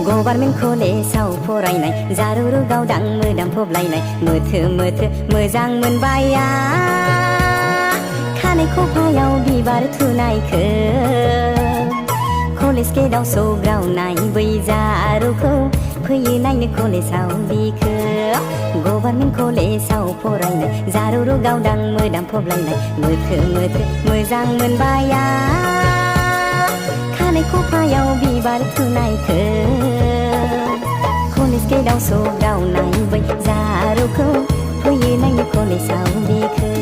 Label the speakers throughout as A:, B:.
A: government कलेजाव फरायनाय जारुरु गावदां मोदामफबलायनाय मोथो मोजां मोनबाय आं खानाय खफायाव बिबार थुनायखो कलेज गेटआव सौग्रावनाय बै जारुखौ फैयो नायनो कलेजाव बिखो गभार्नमेन्ट कलेजाव फरायनाय जारुरु गावदां मोदामफबलायनाय मोथो मोजां मोनबाय आं खानाय खफायाव बिबार थुनायखो कलेज गेटआव सौग्रावनाय बै जारुखौ फैयो नायनो कलेजाव बिखो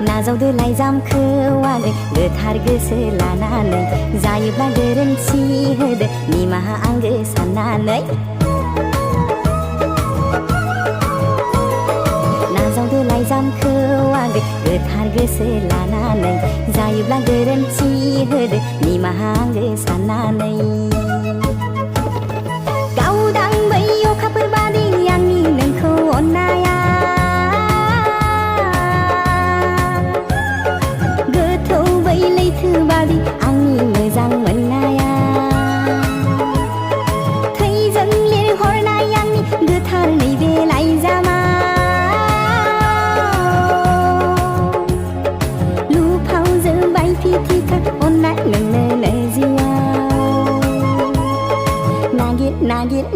A: नाजावदो लाइजामखौ आगै गोथार गोसो लानानै जायोब्ला गोरोन्थि होदो निमाहा आंगो साननानै नाजावदो लाइजामखौ आगै गोथार गोसो लानानै जायोब्ला गोरोन्थि होदो निमाहा आंगो साननानै गावदां बै अखाफोर बादि आंनि नोंखौ अननाया बादि आंनि मोजां मोननाया थैजों लिरहरनाय आंनि गोथार नैबे लाइजामा लुफाव जोबाय फिथिखा अननाय नोंनो जिउआव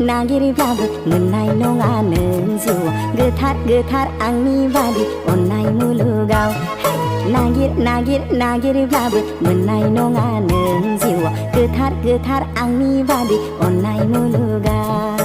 A: नागिरब्लाबो मोननाय नङा नों जिउआव गोथार आंनि बादि अननाय मुलुगाव नागिरब्लाबो मोननाय नङा नों जिउआव गोथार आंनि बादि अननाय मुलुगाव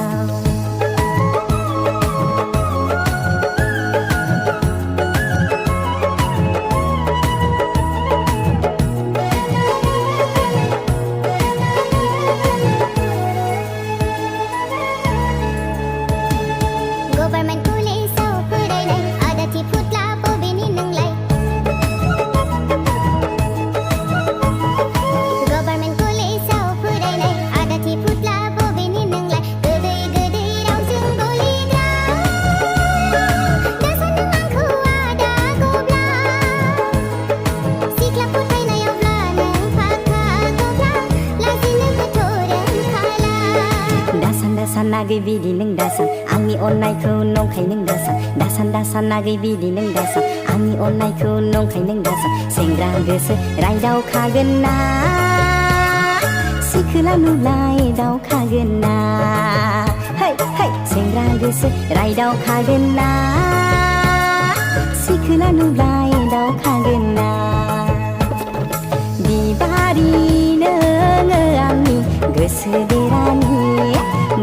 A: नागै बिदि नों दासान आंनि अननायखौ नंखाय नों दासान नागै बिदि नों दासान आंनि अननायखौ नंखाय नों दासान सेंग्रा गोसो रायदावखागोन ना सिखोला नुब्लाय दावखागोन ना है सेंग्रा गोसो रायदावखागोन ना सिखोला नुब्लाय दावखागोन ना बिबारि नोङो आंनि गोसो देरानि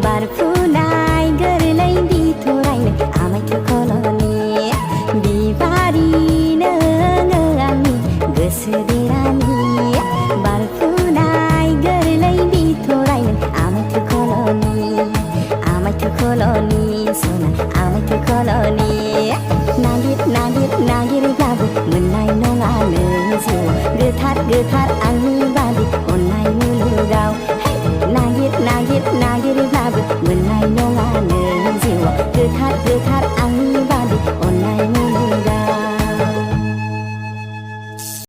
A: बारफुनाय गोरलै बिथरायनो आमाय थुखलनि बिबारि नोङो आंनि गोसो देरानि बारफुनाय गोरलै बिथरायनो आमाय थुखलनि सना आमाय थुखलनि नागिरब्लाबो मोननाय नङा नों जिउआव गोथार आंनि